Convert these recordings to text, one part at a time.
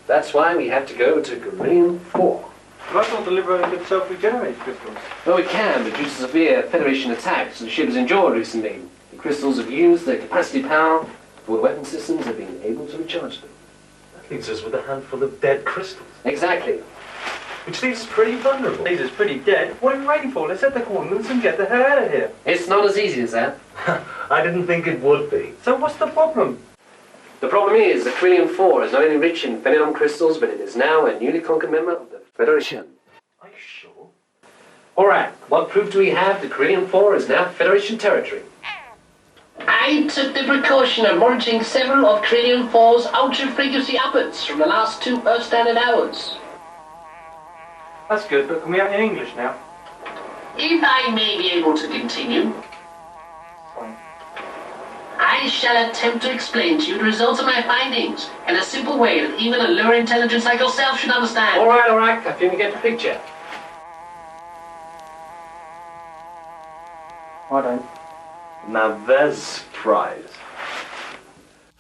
That's why we have to go to Beryllium 4. But I thought the Liberator could self-regenerate crystals. Well, it can, but due to severe Federation attacks the ship has endured recently, the crystals have used their capacity power before the weapon systems have been able to recharge them. That leaves us with a handful of dead crystals. Exactly. Which leaves us pretty vulnerable. Leaves us pretty dead. What are we waiting for? Let's set the coordinates and get the hell out of here. It's not as easy as that. I didn't think it would be. So what's the problem? The problem is that Beryllium 4 is not only rich in Fenidom crystals, but it is now a newly conquered member of the Federation. Are you sure? Alright, what proof do we have that Beryllium 4 is now Federation territory? I took the precaution of monitoring several of Beryllium 4's ultra-frequency upwards from the last 2 Earth Standard Hours. That's good, but can we have it in English now? If I may be able to continue, Fine. I shall attempt to explain to you the results of my findings in a simple way that even a lower intelligence like yourself should understand. Alright, I think we get the picture. I don't. Now there's a surprise.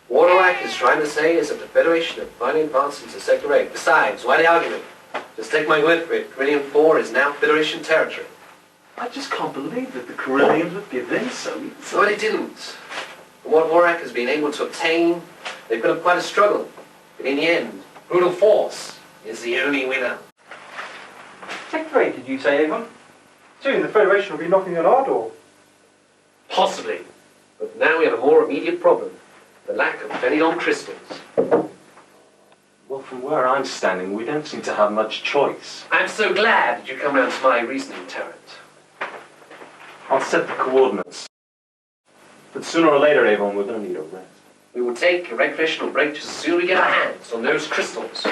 What Orac is trying to say is that the Federation have finally advanced into Sector 8. Besides, why the argument? Just take my word for it, Beryllium 4 is now Federation territory. I just can't believe that the Corellians would give in so easily. So they didn't. From what Orac has been able to obtain, they've put up quite a struggle. But in the end, brutal force is the only winner. Sector 8, did you say, Avon? Soon the Federation will be knocking on our door. Possibly. But now we have a more immediate problem. The lack of Fenidom crystals. Well, from where I'm standing, we don't seem to have much choice. I'm so glad that you come round to my reasoning, Terrence. I'll set the coordinates. But sooner or later, Avon, we're going to need a rest. We will take a recreational break just as soon as we get our hands on those crystals.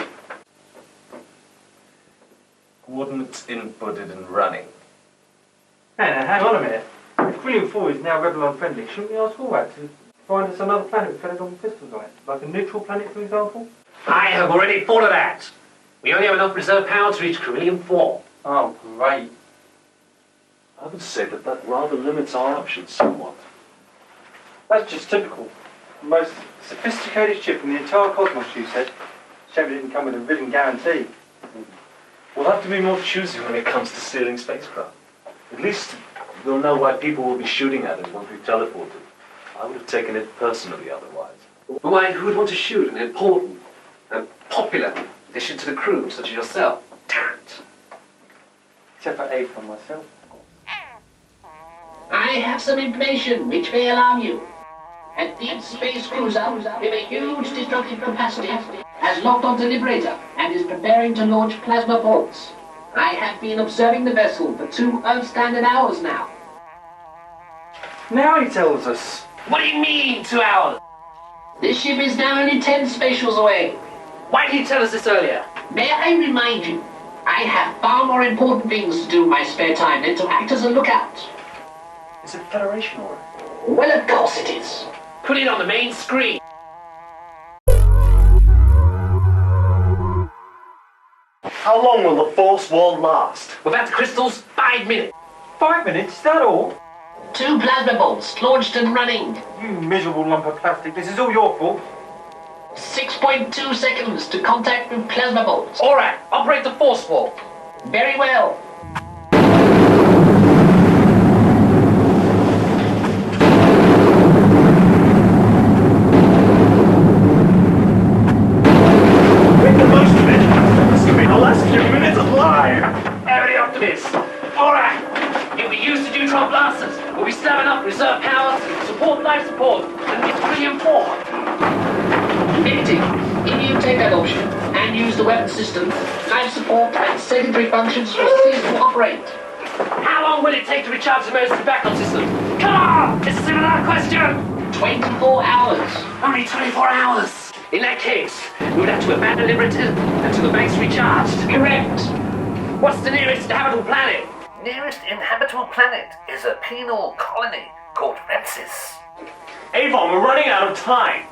Coordinates inputted and running. Hey, now, hang on a minute. If Beryllium 4 is now rebel unfriendly, shouldn't we ask Allrat to find us another planet with Fenidom crystals on it? Like a neutral planet, for example? I have already thought of that. We only have enough reserve power to reach Beryllium 4. Oh, great. I would say that rather limits our options somewhat. That's just typical. The most sophisticated ship in the entire cosmos, you said. Shame it didn't come with a written guarantee. We'll have to be more choosy when it comes to stealing spacecraft. At least we'll know why people will be shooting at us once we've teleported. I would have taken it personally otherwise. But why, who would want to shoot an important and popular addition to the crew, such as yourself? Tarrant. Except for Avon myself. I have some information which may alarm you. A deep space cruiser with a huge destructive capacity has locked onto Liberator and is preparing to launch plasma bolts. I have been observing the vessel for 2 Earth Standard Hours now. Now he tells us. What do you mean, 2 hours? This ship is now only 10 spatials away. Why didn't you tell us this earlier? May I remind you, I have far more important things to do in my spare time than to act as a lookout. Is it Federation or? Well, of course it is. Put it on the main screen. How long will the Force Wall last? Without the crystals, 5 minutes. 5 minutes, is that all? 2 plasma bolts launched and running. You miserable lump of plastic, this is all your fault. 6.2 seconds to contact with plasma bolts. Alright, operate the force wall. Very well. Make the most of it! This could be the last few minutes alive! Every optimist. Alright, if we use the neutron blasters, will we still have enough reserve power to support life support and reach Beryllium 4? Limiting. If you take that option and use the weapon system, life support and secondary functions will cease to operate. How long will it take to recharge the emergency backup system? Come on! This is another question! 24 hours. Only 24 hours! In that case, we would have to abandon Liberator until the bank's recharged. Correct. What's the nearest habitable planet? Nearest inhabitable planet is a penal colony called Rensis. Avon, we're running out of time!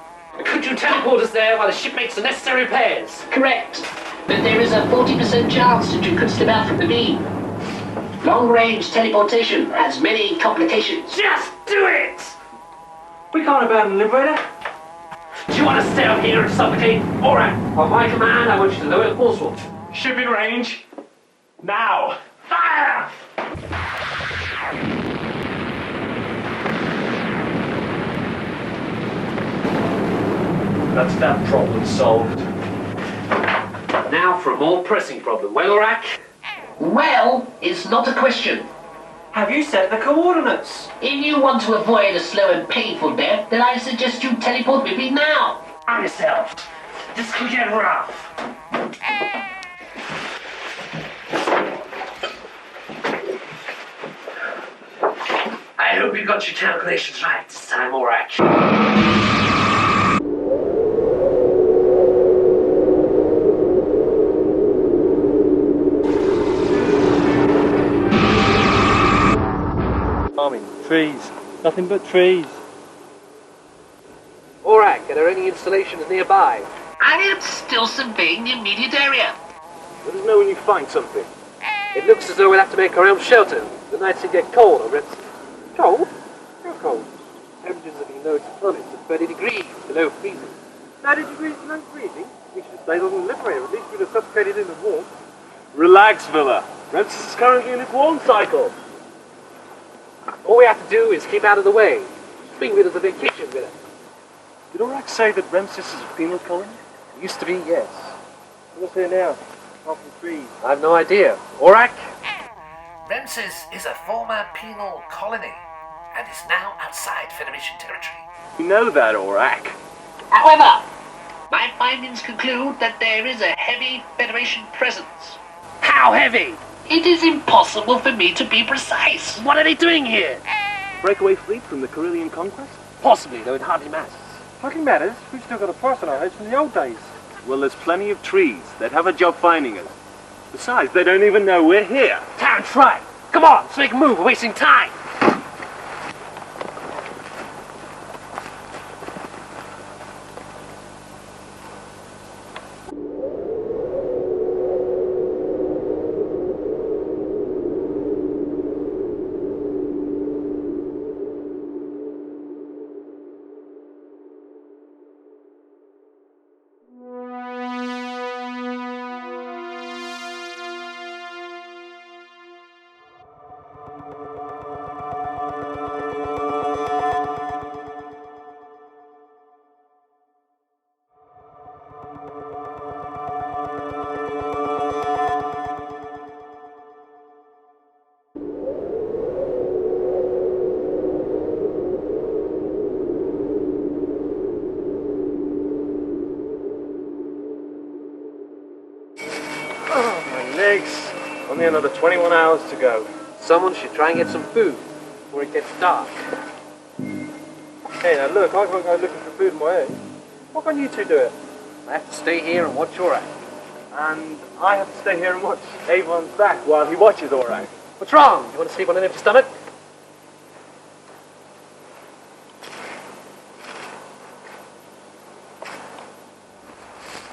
Could you teleport us there while the ship makes the necessary repairs? Correct. But there is a 40% chance that you could slip out from the beam. Long-range teleportation has many complications. Just do it! We can't abandon Liberator. Do you want to stay up here and suffocate? All right. On my command, I want you to lower the pulse watch. Ship in range. Now. Fire! That's that problem solved. Now for a more pressing problem. Well, Well, it's not a question. Have you set the coordinates? If you want to avoid a slow and painful death, then I suggest you teleport with me now. arm yourself. This could get rough. I hope you got your calculations right this time, alright? Farming, trees, nothing but trees. Alright, are there any installations nearby? I am still surveying the immediate area. Let us know when you find something. It looks as though we'll have to make our own shelter. The nights will get cold, or it's cold? How cold? Temperatures of the known planets at 30 degrees below freezing. 30 degrees below freezing? We should have stayed on the Liberator. At least we'd have suffocated in the warmth. Relax, Villa. Ramses is currently in its warm cycle. All we have to do is keep out of the way. Bring with us a vacation with us. Did Orak say that Ramses is a penal colony? Used to be, yes. What's here now? Apart from trees. I have no idea. Orak? Ramses is a former penal colony and is now outside Federation territory. You know that, Orak. However, my findings conclude that there is a heavy Federation presence. How heavy? It is impossible for me to be precise. What are they doing here? Breakaway fleet from the Carillion conquest? Possibly, though it hardly matters. Hardly matters. We've still got a price on our heads from the old days. Well, there's plenty of trees. They'd have a job finding us. Besides, they don't even know we're here. Town, try. Come on, let's make a move. We're wasting time. Oh, my legs. Only another 21 hours to go. Someone should try and get some food before it gets dark. Hey, now look, I can't go looking for food on my own. Why can't you two do it? I have to stay here and watch Orak. And I have to stay here and watch Avon's back while he watches Orak. What's wrong? You want to sleep on an empty stomach?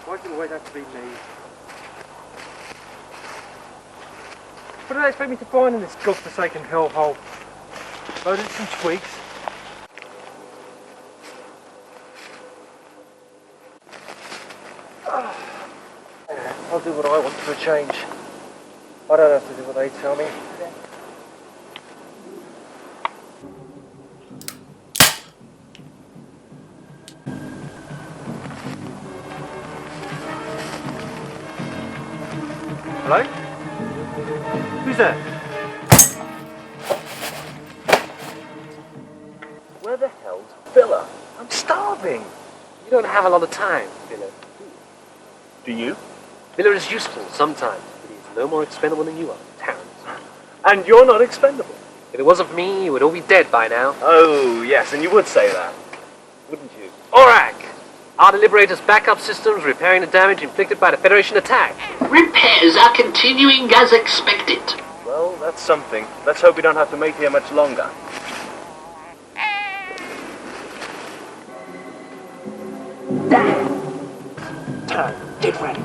Why did it always have to be me? What do they expect me to find in this godforsaken hellhole? Loaded some twigs. I'll do what I want for a change. I don't have to do what they tell me. Hello? Who's that? Where the hell's Villa? I'm starving. You don't have a lot of time, Villa. Do you? Villa is useful sometimes, but he's no more expendable than you are, Terrence. And you're not expendable. If it wasn't for me, you would all be dead by now. Oh, yes, and you would say that, wouldn't you? Orak! Are the Liberator's backup systems repairing the damage inflicted by the Federation attack? Repairs are continuing as expected. Well, that's something. Let's hope we don't have to wait here much longer. Turn, get ready.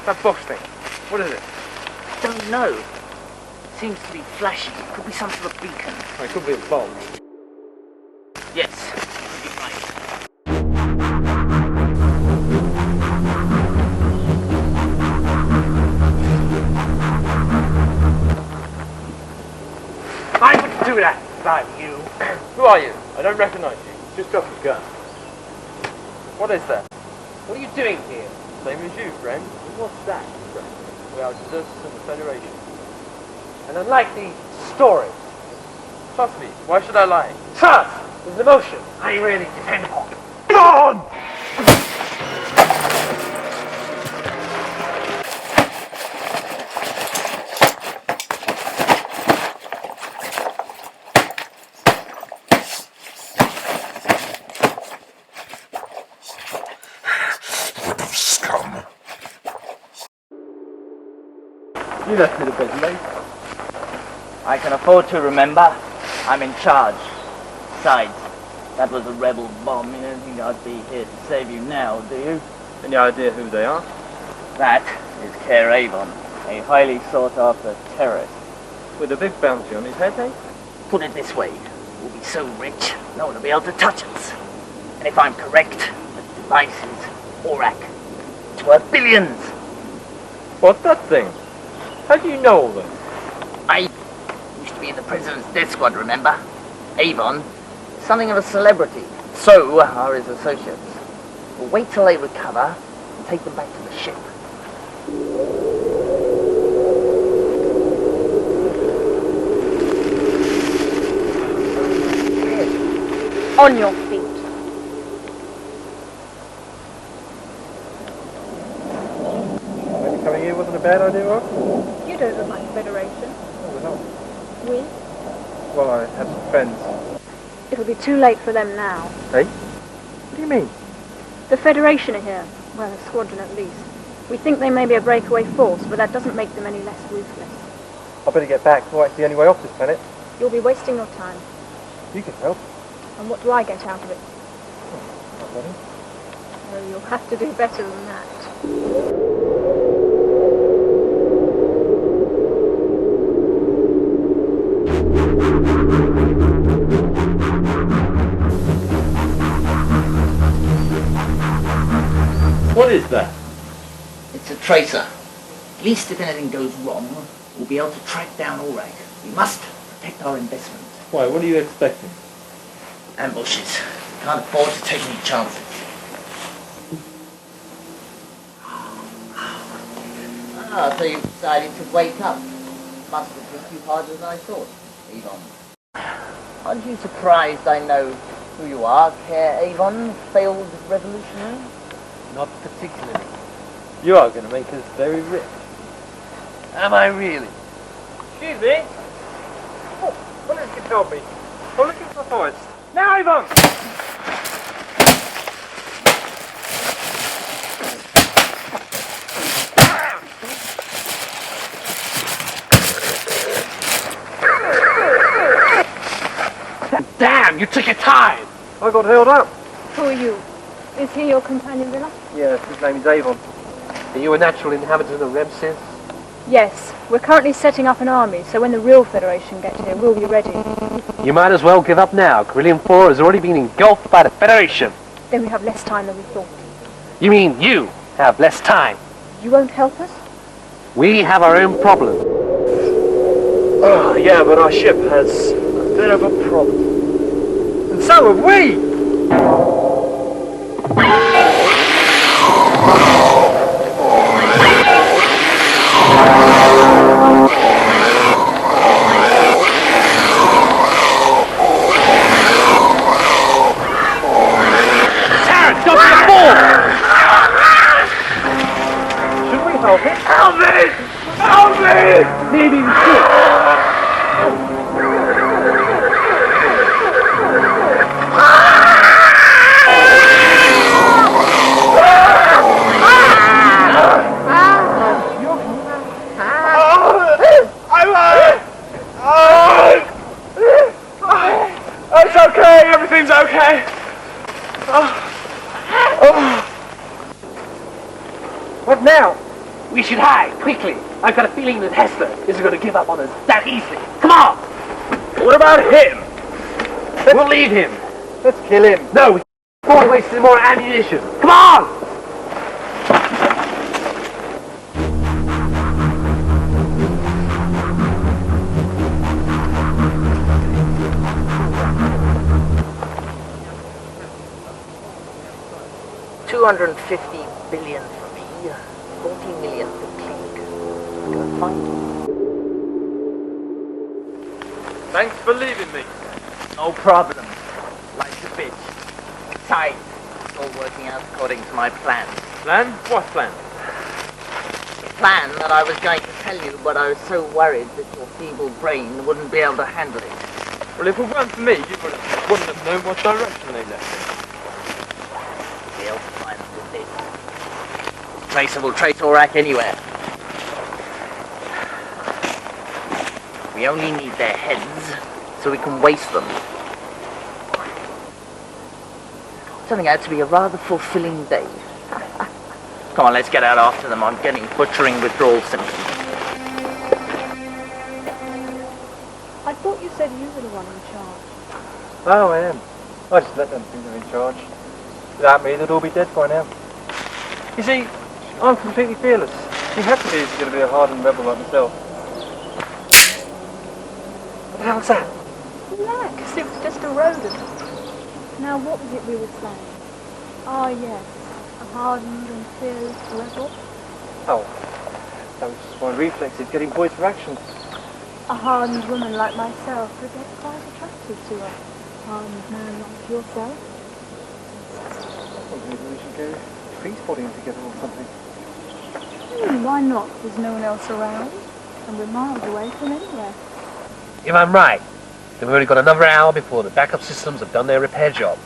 That box thing. What is it? Don't know. Seems to be flashing. Could be some sort of beacon. Oh, it could be a bulb. Yes, could be right. I wouldn't do that if I were you. Who are you? I don't recognize you. Just drop the gun. What is that? What are you doing here? Same as you, friend. What's that, friend? We are deserters of the Federation. And unlike the story, trust me, why should I lie? Trust is an emotion I really depend upon. Come on! Scum. You left me a bit late. I can afford to remember. I'm in charge. Besides, that was a rebel bomb. You don't think I'd be here to save you now, do you? Any idea who they are? That is Care Avon, a highly sought-after terrorist. With a big bounty on his head, eh? Put it this way, we'll be so rich, no one will be able to touch us. And if I'm correct, the device is Aurak. It's worth billions. What, that thing? How do you know all this? I used to be in the President's Death Squad, remember? Avon, something of a celebrity. So are his associates. We'll wait till they recover and take them back to the ship. On your feet. Maybe coming here wasn't a bad idea, Rob? You don't look like the Federation. No, we're not. We? Well, I have some friends. It'll be too late for them now. Hey? What do you mean? The Federation are here. Well, a squadron at least. We think they may be a breakaway force, but that doesn't make them any less ruthless. I better get back. Well, it's the only way off this planet. You'll be wasting your time. You can help. And what do I get out of it? Not many. Oh, you'll have to do better than that. What is that? It's a tracer. At least if anything goes wrong, we'll be able to track down Aurak. We must protect our investment. Why, what are you expecting? Ambushes. Can't afford to take any chances. Ah, so you've decided to wake up. Must have hit you harder than I thought, Avon. Aren't you surprised I know who you are, Care Avon, failed revolutionary? Not particularly. You are going to make us very rich. Am I really? Excuse me? Oh, what is it told me? I'm looking for forest. Now, Ivan! Damn, you took your time! I got held up. Who are you? Is he your companion villa? Yes, his name is Avon. Are you a natural inhabitant of Remsis? Yes. We're currently setting up an army, so when the real Federation get here, we'll be ready. You might as well give up now. Carillion 4 has already been engulfed by the Federation. Then we have less time than we thought. You mean you have less time? You won't help us? We have our own problem. Oh, yeah, but our ship has a bit of a problem. And so have we! Should we help him? Help me! Help me! Maybe we should. It's okay, everything's okay. What now? We should hide, quickly. I've got a feeling that Hester isn't going to give up on us that easily. Come on! What about him? We'll leave him. Let's kill him. No, we can't waste any more ammunition. Come on! $250 billion for me, 40 million for Clink. Go find him. Thanks for leaving me. No problem. Life's a bitch. Besides, it's all working out according to my plan. Plan? What plan? The plan that I was going to tell you, but I was so worried that your feeble brain wouldn't be able to handle it. Well, if it weren't for me, you wouldn't have known what direction they left in. They'll find this. Traceable trace or rack anywhere. We only need their heads, so we can waste them. Turning out to be a rather fulfilling day. Come on, let's get out after them. I'm getting butchering withdrawal symptoms. I thought you said you were the one in charge. Oh, I am. I just let them think they're in charge. Without me, they'd all be dead by now. You see, I'm completely fearless. You have to be if you're going to be a hardened rebel like myself. What the hell's that? Relax, it was just a rodent. Now what was it we were saying? Oh yes, a hardened and fearless rebel. Oh, that was just my reflexes getting poised for action. A hardened woman like myself would get quite attracted to a hardened man like yourself. Maybe we should go tree-spotting together or something. Why not? There's no one else around, and we're miles away from anywhere. If I'm right, then we've only got another hour before the backup systems have done their repair job.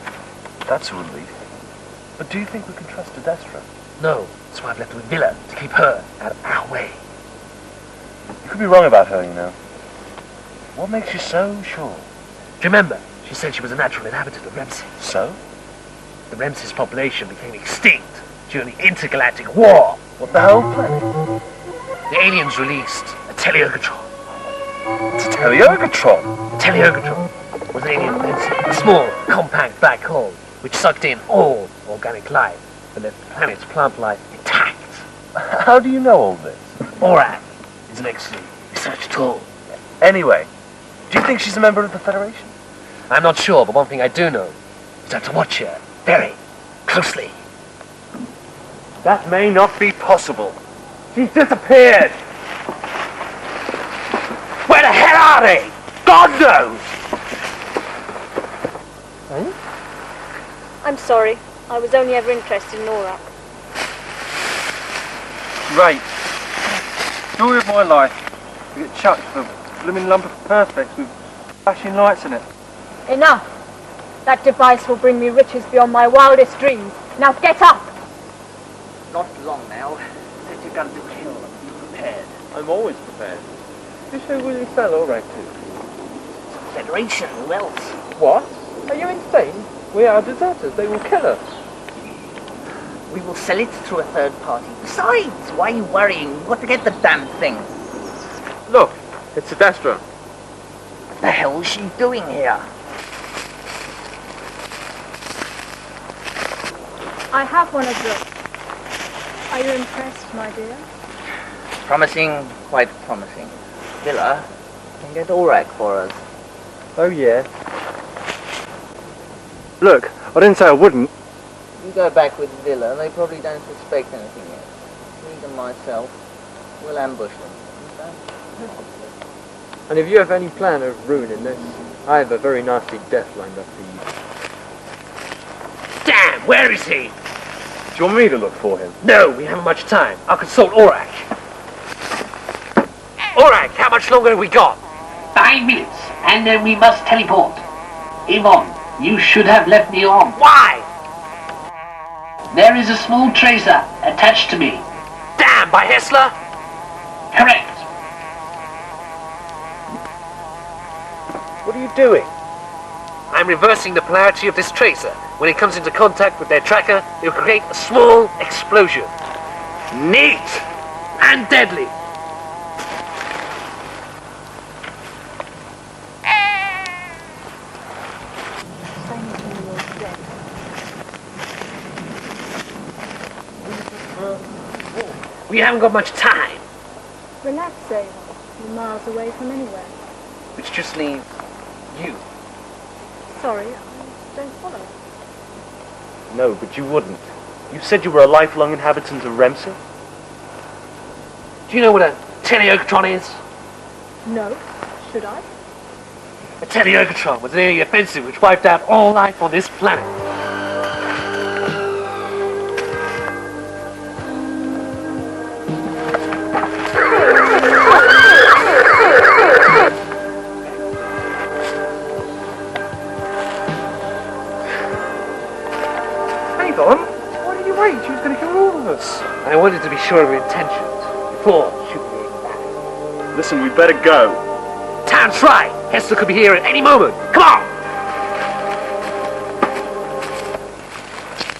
That's a relief. But do you think we can trust Destra? No, that's why I've left her with Villa, to keep her out of our way. You could be wrong about her, you know. What makes you so sure? Do you remember? She said she was a natural inhabitant of Remses. So? The Remses population became extinct during the intergalactic war. What the hell planet? The aliens released a teleergotron. It's a teleergotron. A teleergotron was an alien entity, a small, compact black hole, which sucked in all organic life and left the planet's plant life intact. How do you know all this? ORAC is an excellent research tool. Anyway, do you think she's a member of the Federation? I'm not sure, but one thing I do know is I have to watch her very closely. That may not be possible. She's disappeared. Where the hell are they? God knows! I'm sorry. I was only ever interested in Aurak. Great. Story of my life. You get chucked for a blooming lump of perspex with flashing lights in it. Enough! That device will bring me riches beyond my wildest dreams. Now get up! Not long now. Set your gun to kill and be prepared. I'm always prepared. Who's who will you sell Aurak to? Federation, who else? What? Are you insane? We are deserters. They will kill us. We will sell it through a third party. Besides, why are you worrying? We've got to get the damn thing. Look, it's a Destra. What the hell is she doing here? I have one of those. Are you impressed, my dear? Promising, quite promising. Villa can get Aurak for us. Oh yeah. Look, I didn't say I wouldn't. You go back with Villa, they probably don't suspect anything yet. Me and myself, we'll ambush them. And if you have any plan of ruining this, I have a very nasty death lined up for you. Damn, where is he? Do you want me to look for him? No, we haven't much time. I'll consult Aurak. Aurak, how much longer have we got? 5 minutes, and then we must teleport. Yvonne, you should have left me on. Why? There is a small tracer attached to me. Damn, by Hessler? Correct. What are you doing? I'm reversing the polarity of this tracer. When it comes into contact with their tracker, it will create a small explosion. Neat! and deadly. We haven't got much time. Relax, Avon. You're miles away from anywhere. Which just leaves you. Sorry, I don't follow. No, but you wouldn't. You said you were a lifelong inhabitant of Remsey? Do you know what a teleoctron is? No. Should I? A teleoctron was an alien offensive which wiped out all life on this planet. Why did you wait? She was going to kill all of us. I wanted to be sure of her intentions before shooting me back. Listen, we better go. Town's right. Hester could be here at any moment. Come on!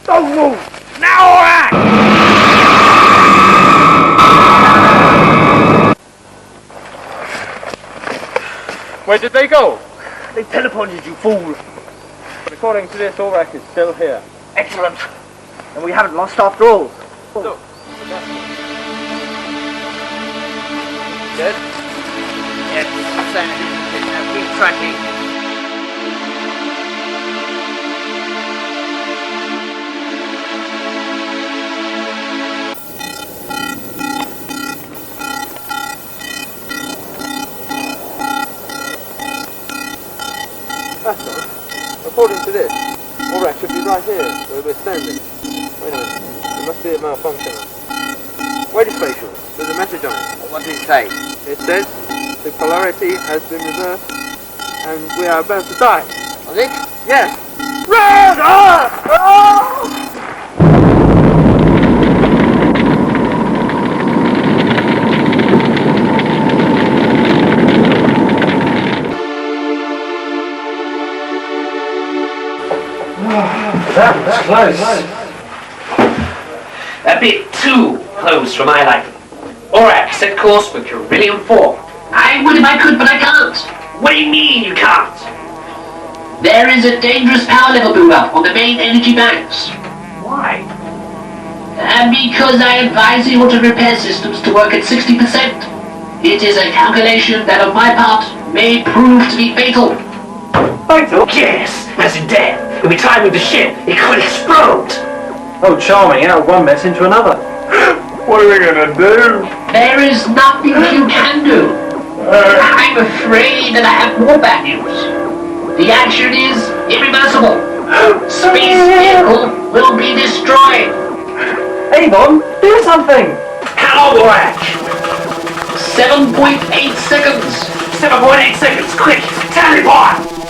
Don't move! Now, all right! Where did they go? They teleported, you fool. But according to this, Ulrich is still here. Excellent. And we haven't lost after all. Look. Good? Yes, Sandy. Now keep tracking. That's all. According to this, Ulrich should be right here, where we're standing. Wait a minute. There must be a malfunction. Wait a spatial. There's a message on it. What did it say? It says the polarity has been reversed and we are about to die. Was it? Yes. Run! That was close. A bit too close for my liking. Alright, set course for Beryllium 4. I would if I could, but I can't. What do you mean you can't? There is a dangerous power level build-up on the main energy banks. Why? Because I advise the auto repair systems to work at 60%. It is a calculation that on my part may prove to be fatal. Fatal? Yes, as in death. When we try with the ship, it could explode. Oh, charming. Out of one mess into another. What are we gonna do? There is nothing you can do. I'm afraid that I have more bad news. The action is irreversible. Space vehicle will be destroyed. Avon, do something! How, Borak? 7.8 seconds. 7.8 seconds, quick! Teleport!